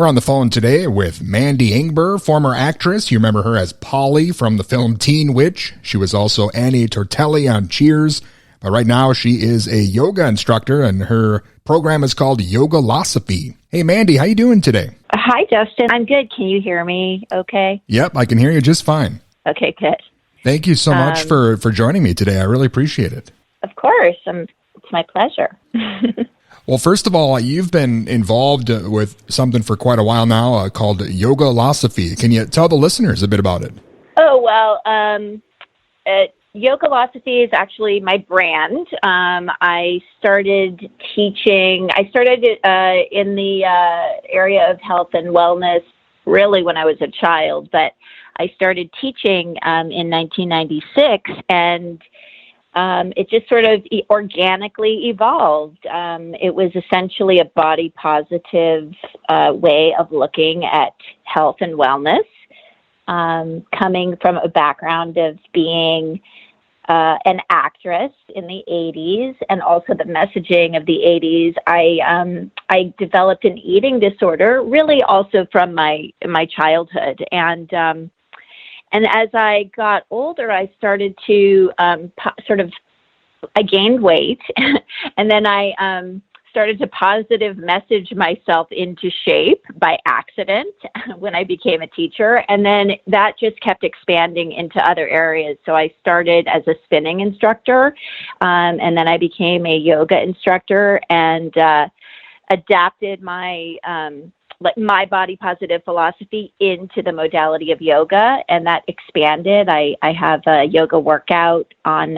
We're on the phone today with Mandy Ingber, former actress. You remember her as Polly from the film Teen Witch. She was also Annie Tortellis on Cheers. But right now she is a yoga instructor, and her program is called Yogalosophy. Hey, Mandy, how you doing today? Hi, Justin. I'm good. Can you hear me okay? Yep, I can hear you just fine. Okay, good. Thank you so much for joining me today. I really appreciate it. Of course. It's my pleasure. Well, first of all, you've been involved with something for quite a while now called Yogalosophy. Can you tell the listeners a bit about it? Oh, well, Yogalosophy is actually my brand. I started teaching. I started in the area of health and wellness really when I was a child, but I started teaching in 1996, and it just sort of organically evolved. It was essentially a body positive way of looking at health and wellness, coming from a background of being an actress in the 80s and also the messaging of the 80s. I developed an eating disorder really also from my childhood. And as I got older, I started to I gained weight, and then I started to positive message myself into shape by accident when I became a teacher. And then that just kept expanding into other areas. So I started as a spinning instructor, and then I became a yoga instructor and adapted my body positive philosophy into the modality of yoga, and that expanded. I have a yoga workout on,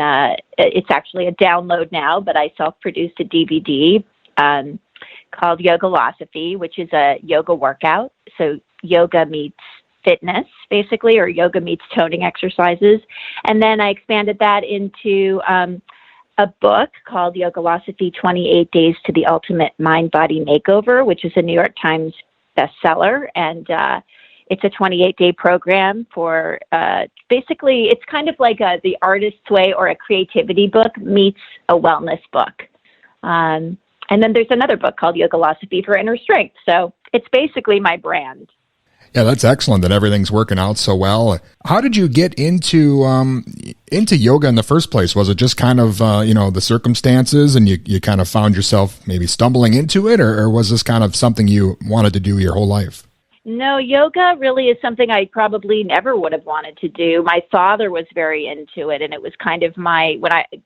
it's actually a download now, but I self-produced a DVD called Yogalosophy, which is a yoga workout. So yoga meets fitness, basically, or yoga meets toning exercises. And then I expanded that into a book called Yogalosophy 28 Days to the Ultimate Mind-Body Makeover, which is a New York Times bestseller. And it's a 28-day program for basically, it's kind of like the artist's way or a creativity book meets a wellness book. And then there's another book called Yogalosophy for Inner Strength. So it's basically my brand. Yeah, that's excellent that everything's working out so well. How did you get into yoga in the first place? Was it just kind of, the circumstances and you kind of found yourself maybe stumbling into it, or was this kind of something you wanted to do your whole life? No, yoga really is something I probably never would have wanted to do. My father was very into it, and it was kind of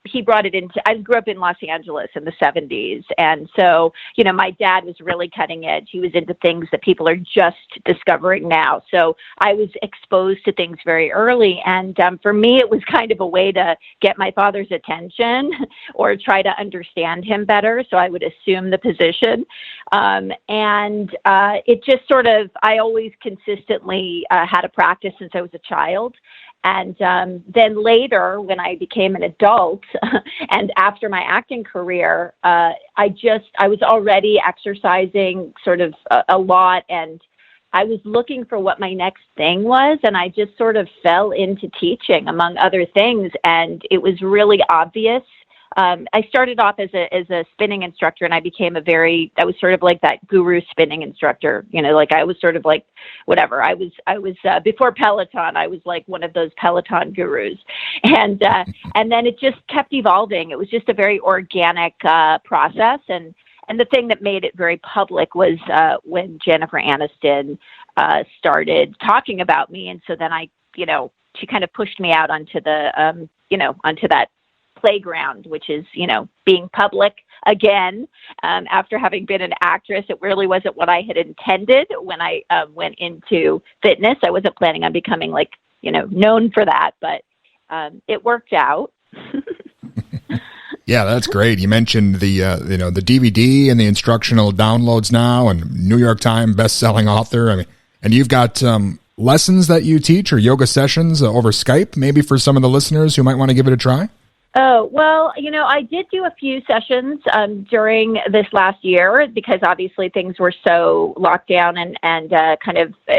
he brought it into, I grew up in Los Angeles in the 70s. And so, my dad was really cutting edge. He was into things that people are just discovering now. So I was exposed to things very early. And for me, it was kind of a way to get my father's attention or try to understand him better. So I would assume the position. And it just sort of, I always consistently had a practice since I was a child. And then later, when I became an adult and after my acting career, I was already exercising sort of a lot, and I was looking for what my next thing was. And I just sort of fell into teaching, among other things. And it was really obvious. I started off as a spinning instructor, and I was sort of like that guru spinning instructor, I was sort of like, whatever. I was before Peloton, I was like one of those Peloton gurus. And then it just kept evolving. It was just a very organic, process. And the thing that made it very public was, when Jennifer Aniston, started talking about me. And so then she kind of pushed me out onto onto that playground, which is, being public again. After having been an actress, it really wasn't what I had intended when I went into fitness. I wasn't planning on becoming known for that, but it worked out. Yeah, that's great. You mentioned the DVD and the instructional downloads now, and New York Times best-selling author. I mean, and you've got lessons that you teach or yoga sessions over Skype, maybe for some of the listeners who might want to give it a try. Oh, well, I did do a few sessions during this last year because obviously things were so locked down and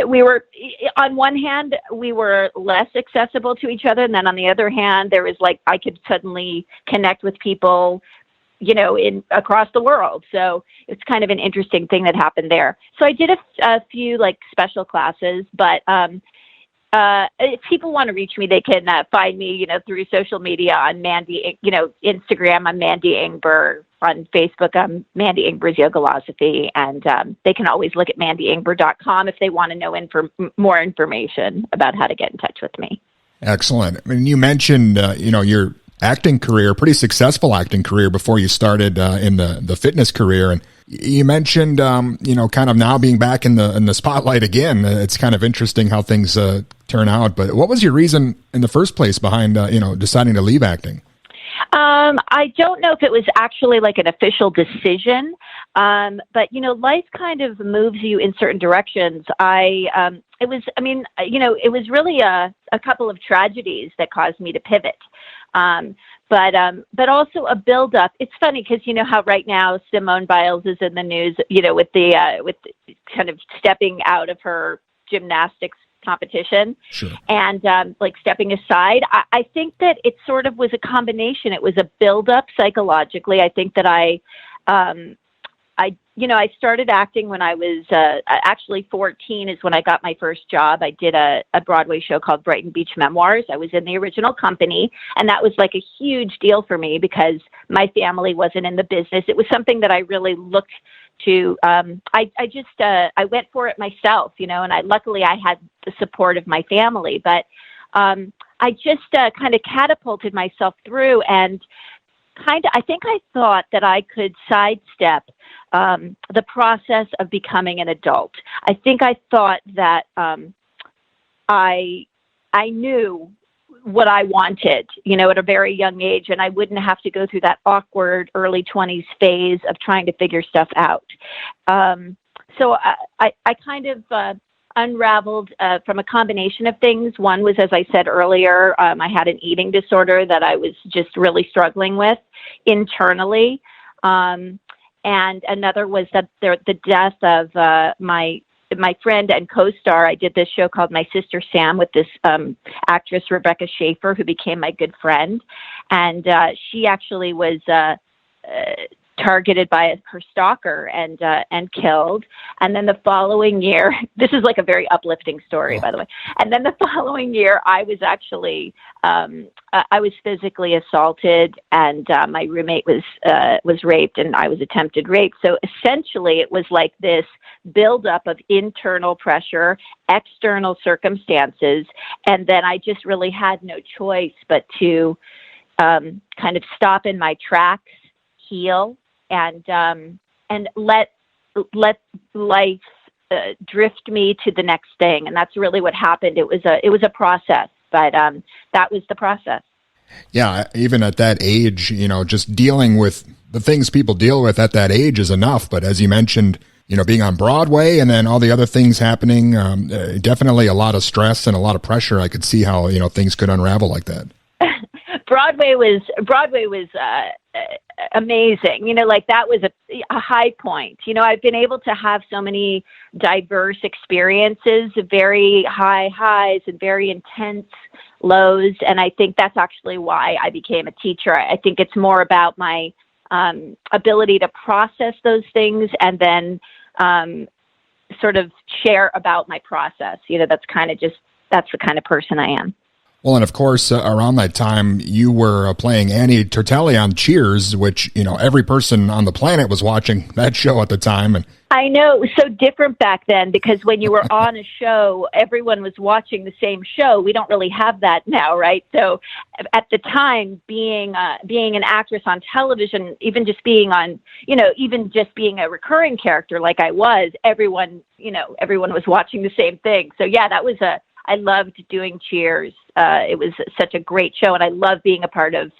we were, on one hand, we were less accessible to each other. And then on the other hand, there was I could suddenly connect with people in across the world. So it's kind of an interesting thing that happened there. So I did a few like special classes, but if people want to reach me, they can find me, through social media on Mandy, Instagram, I'm Mandy Ingber. On Facebook, I'm Mandy Ingber's Yogalosophy, and they can always look at mandyingber.com if they want to know more information about how to get in touch with me. Excellent. I mean, you mentioned, your acting career, pretty successful acting career before you started in the fitness career. And you mentioned, kind of now being back in the spotlight again. It's kind of interesting how things turn out. But what was your reason in the first place behind, deciding to leave acting? I don't know if it was actually like an official decision, but life kind of moves you in certain directions. It was really a couple of tragedies that caused me to pivot. But also a buildup. It's funny because you know how right now Simone Biles is in the news, with kind of stepping out of her gymnastics competition. Sure. And like stepping aside. I think that it sort of was a combination. It was a buildup psychologically. I think that I started acting when I was actually 14 is when I got my first job. I did a Broadway show called Brighton Beach Memoirs. I was in the original company, and that was like a huge deal for me because my family wasn't in the business. It was something that I really looked to. I went for it myself, and luckily I had the support of my family, but I just kind of catapulted myself through and I think I thought that I could sidestep the process of becoming an adult. I think I thought that I knew what I wanted, at a very young age, and I wouldn't have to go through that awkward early 20s phase of trying to figure stuff out. So I kind of unraveled from a combination of things. One was, as I said earlier, I had an eating disorder that I was just really struggling with internally. And another was that the death of my friend and co-star. I did this show called My Sister Sam with this actress, Rebecca Schaefer, who became my good friend. And she actually was targeted by her stalker and killed. And then the following year, this is like a very uplifting story, by the way. And then the following year, I was actually I was physically assaulted, and my roommate was raped, and I was attempted rape. So essentially, it was like this buildup of internal pressure, external circumstances, and then I just really had no choice but to kind of stop in my tracks, heal, and let life drift me to the next thing. And that's really what happened. It was a process, but that was the process. Yeah, even at that age, just dealing with the things people deal with at that age is enough. But as you mentioned, being on Broadway and then all the other things happening, definitely a lot of stress and a lot of pressure. I could see how, things could unravel like that. Broadway was amazing. Like that was a high point. I've been able to have so many diverse experiences, very high highs and very intense lows. And I think that's actually why I became a teacher. I think it's more about my ability to process those things and then sort of share about my process. That's the kind of person I am. Well, and of course, around that time, you were playing Annie Tortellis on Cheers, which, every person on the planet was watching that show at the time. And I know it was so different back then because when you were on a show, everyone was watching the same show. We don't really have that now, right? So at the time, being an actress on television, even just being on, even just being a recurring character like I was, everyone was watching the same thing. So yeah, I loved doing Cheers. It was such a great show, and I love being a part of,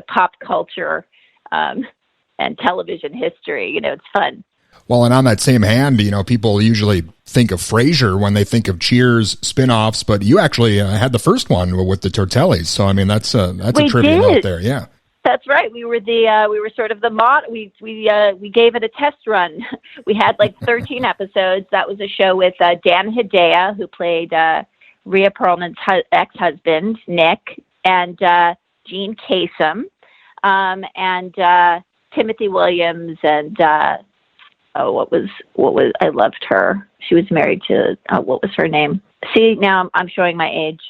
pop culture and television history. It's fun. Well, and on that same hand, people usually think of Frasier when they think of Cheers spinoffs, but you actually had the first one with the Tortellis. So, I mean, that's a trivia note there. Yeah. That's right. We were sort of the mod. We gave it a test run. We had like 13 episodes. That was a show with Dan Hedaya, who played Rhea Perlman's ex-husband, Nick, and Gene Kasem. And Timothy Williams and what was I loved her. She was married to what was her name? See, now I'm showing my age.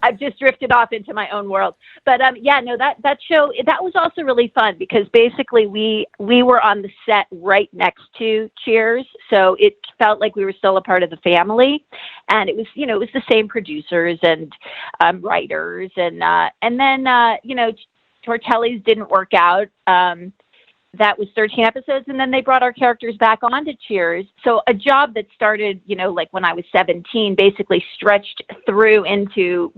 I've just drifted off into my own world. But that show, that was also really fun because basically we were on the set right next to Cheers, so it felt like we were still a part of the family, and it was the same producers and writers, and then Tortellis didn't work out. That was 13 episodes, and then they brought our characters back onto Cheers. So a job that started, like when I was 17, basically stretched through into,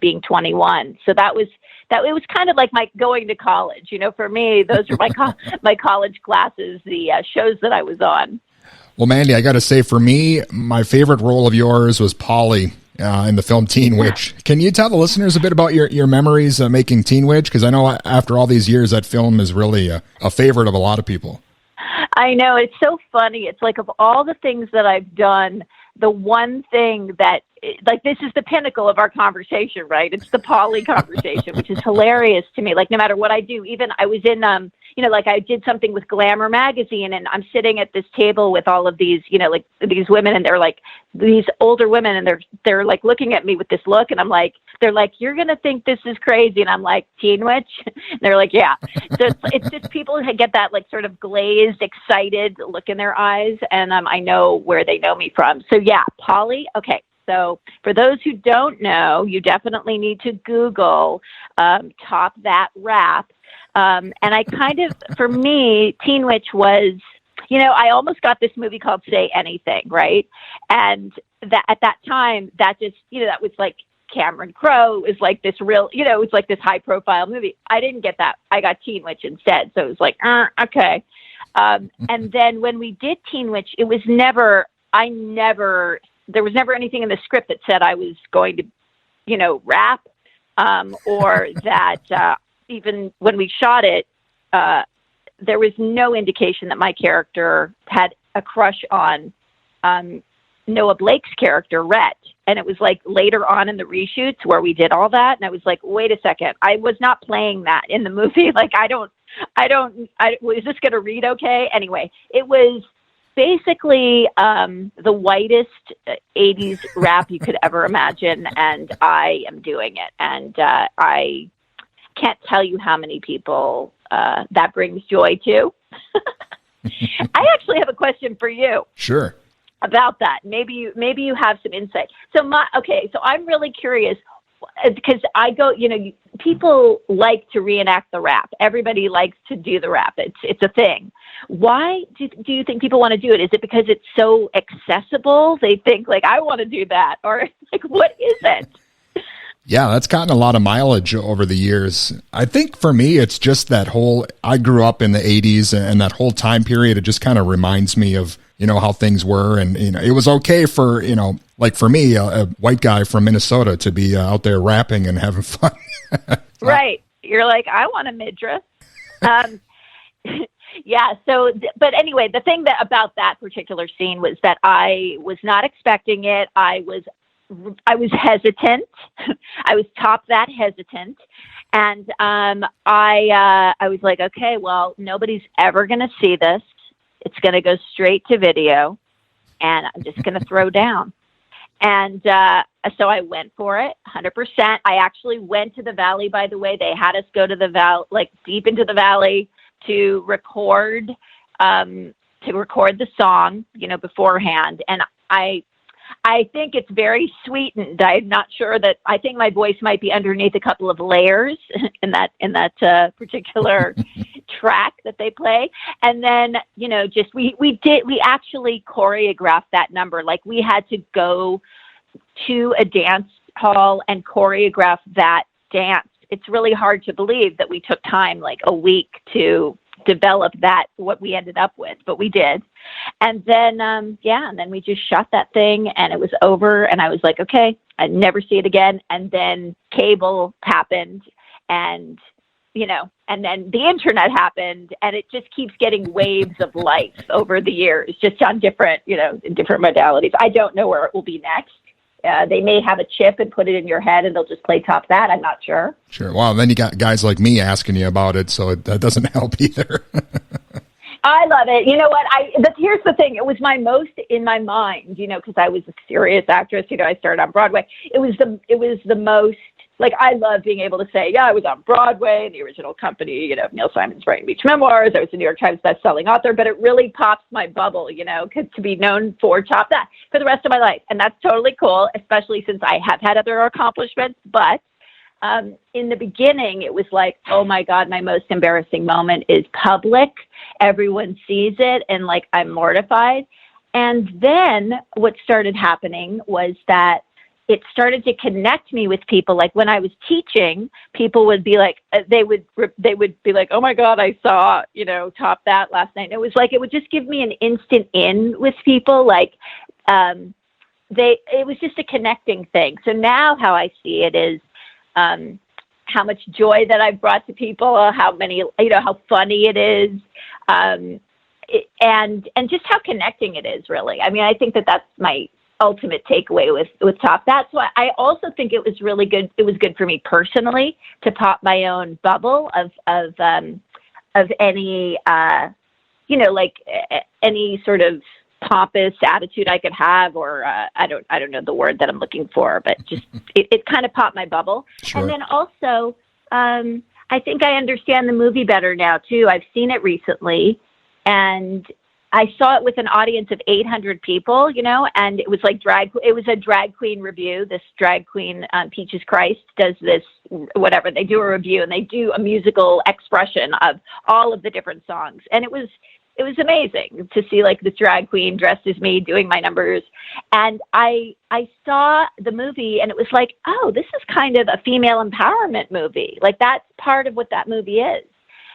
being 21. So it was kind of like my going to college. For me, those were my college classes, the shows that I was on. Well, Mandy, I got to say, for me, my favorite role of yours was Polly in the film Teen Witch. Can you tell the listeners a bit about your memories making Teen Witch? Because I know after all these years, that film is really a favorite of a lot of people. I know. It's so funny. It's like of all the things that I've done, the one thing that, this is the pinnacle of our conversation, right? It's the Polly conversation, which is hilarious to me. Like, no matter what I do, even I was in, I did something with Glamour magazine, and I'm sitting at this table with all of these, these women, and they're like these older women, and they're like looking at me with this look, and I'm like, they're like, you're going to think this is crazy. And I'm like, Teen Witch? And they're like, yeah. So it's just people who get that like sort of glazed, excited look in their eyes. And I know where they know me from. So yeah, Polly. Okay. So for those who don't know, you definitely need to Google Top That Rap. And I kind of, for me, Teen Witch was, I almost got this movie called Say Anything, right? And that at that time, that just, that was like Cameron Crowe. It was like this real, it was like this high profile movie. I didn't get that. I got Teen Witch instead. So it was like, okay. And then when we did Teen Witch, it was there was never anything in the script that said I was going to, rap, or that even when we shot it, there was no indication that my character had a crush on Noah Blake's character, Rhett. And it was like later on in the reshoots where we did all that. And I was like, wait a second, I was not playing that in the movie. Like, is this going to read okay? Anyway, it was basically the whitest 80s rap you could ever imagine, and I am doing it. And I can't tell you how many people that brings joy to. I actually have a question for you. Sure. About that. Maybe you have some insight. So I'm really curious because I go, people like to reenact the rap. Everybody likes to do the rap. It's a thing. Why do you think people want to do it? Is it because it's so accessible? They think like, I want to do that, or like, what is it? Yeah, that's gotten a lot of mileage over the years. I think for me, it's just I grew up in the 80s, and that whole time period, it just kind of reminds me of, how things were. And, it was okay for, like for me, a white guy from Minnesota to be out there rapping and having fun. Right. You're like, I want a midriff. Yeah. So, but anyway, the thing about that particular scene was that I was not expecting it. I was hesitant. I was top that hesitant. And I was like, okay, well, nobody's ever going to see this. It's going to go straight to video, and I'm just going to throw down. And so I went for it 100%. I actually went to the valley, by the way. They had us go to the valley, like deep into the valley to record the song, beforehand. And I think it's very sweetened. I'm not sure that, I think my voice might be underneath a couple of layers in that particular track that they play. And then, we actually choreographed that number. Like, we had to go to a dance hall and choreograph that dance. It's really hard to believe that we took time, like a week, to develop what we ended up with, but we did. And then, and then we just shot that thing, and it was over, and I was like, okay, I'd never see it again. And then cable happened, and, and then the internet happened, and it just keeps getting waves of life over the years, just on different, in different modalities. I don't know where it will be next. they may have a chip and put it in your head and they'll just play Top That. I'm not sure. Sure. Well, then you got guys like me asking you about it, so that doesn't help either. I love it. You know what? Here's the thing. It was my most in my mind, because I was a serious actress. I started on Broadway. It was the most, like, I love being able to say, yeah, I was on Broadway in the original company, Neil Simon's Brighton Beach Memoirs. I was a New York Times bestselling author, but it really pops my bubble, to be known for Top That for the rest of my life. And that's totally cool, especially since I have had other accomplishments. But in the beginning, it was like, oh my God, my most embarrassing moment is public. Everyone sees it. And like, I'm mortified. And then what started happening was that it started to connect me with people. Like when I was teaching, people would be like, they would be like, oh my God, I saw, Top That last night. And it was like, it would just give me an instant in with people. Like, it was just a connecting thing. So now how I see it is, how much joy that I've brought to people, how funny it is, and just how connecting it is, really. I mean, I think that that's my ultimate takeaway with Top That. So I also think it was really good. It was good for me personally to pop my own bubble of any, any sort of pompous attitude I could have, or I don't know the word that I'm looking for, but just it kind of popped my bubble. Sure. And then also, I think I understand the movie better now too. I've seen it recently, and I saw it with an audience of 800 people, and it was like it was a drag queen review. This drag queen, Peaches Christ, does this, whatever, they do a review and they do a musical expression of all of the different songs. And it was amazing to see like this drag queen dressed as me doing my numbers. And I saw the movie and it was like, oh, this is kind of a female empowerment movie. Like that's part of what that movie is.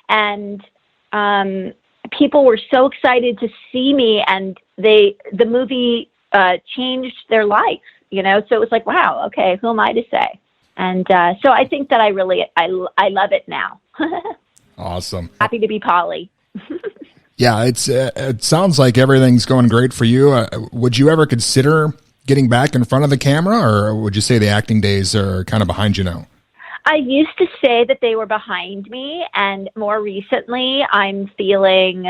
And, people were so excited to see me, and the movie changed their life, so it was like, wow, okay, who am I to say? And so I think that I love it now. Awesome. Happy to be Polly. Yeah, it sounds like everything's going great for you. Would you ever consider getting back in front of the camera, or would you say the acting days are kind of behind you now? I used to say that they were behind me, and more recently I'm just feeling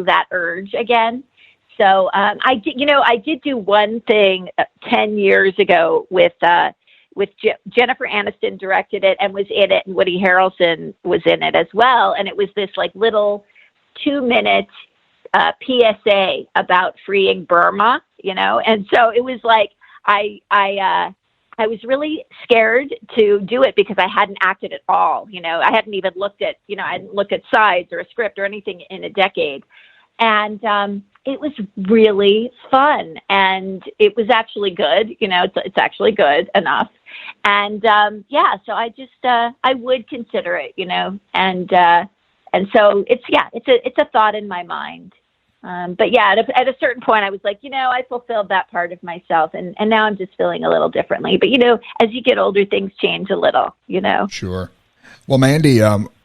that urge again. So I did do one thing 10 years ago with Jennifer Aniston directed it and was in it, and Woody Harrelson was in it as well. And it was this like little 2-minute PSA about freeing Burma, and so it was like, I was really scared to do it because I hadn't acted at all. I hadn't even looked at, I hadn't looked at sides or a script or anything in a decade. And it was really fun, and it was actually good. It's actually good enough. And so I just, I would consider it, and so it's a thought in my mind. But yeah, at a certain point I was like, I fulfilled that part of myself, and now I'm just feeling a little differently. But, as you get older, things change a little, Sure. Well, Mandy,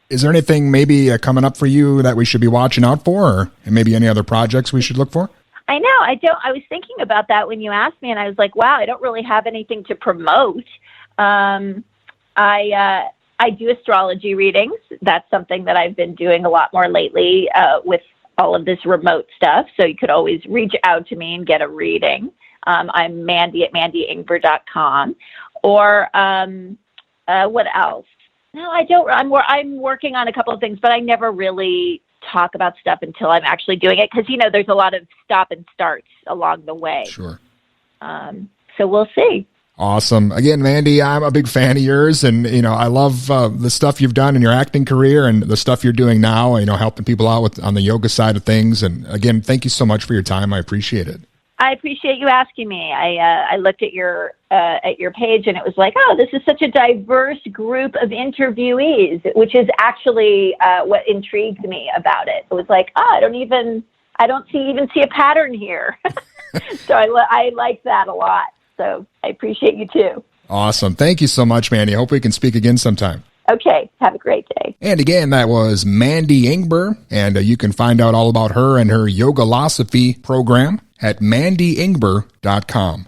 is there anything maybe coming up for you that we should be watching out for, or maybe any other projects we should look for? I know. I was thinking about that when you asked me, and I was like, wow, I don't really have anything to promote. I do astrology readings. That's something that I've been doing a lot more lately with all of this remote stuff. So you could always reach out to me and get a reading. I'm Mandy at mandyingber.com. Or what else? No, I don't. I'm working on a couple of things, but I never really talk about stuff until I'm actually doing it, because there's a lot of stop and starts along the way. Sure. So we'll see. Awesome. Again, Mandy, I'm a big fan of yours, and I love the stuff you've done in your acting career and the stuff you're doing now, helping people out on the yoga side of things. And again, thank you so much for your time. I appreciate it. I appreciate you asking me. I looked at your page, and it was like, oh, this is such a diverse group of interviewees, which is actually what intrigued me about it. It was like, oh, I don't even see a pattern here. So I like that a lot. So I appreciate you too. Awesome. Thank you so much, Mandy. I hope we can speak again sometime. Okay. Have a great day. And again, that was Mandy Ingber, and you can find out all about her and her Yogalosophy program at mandyingber.com.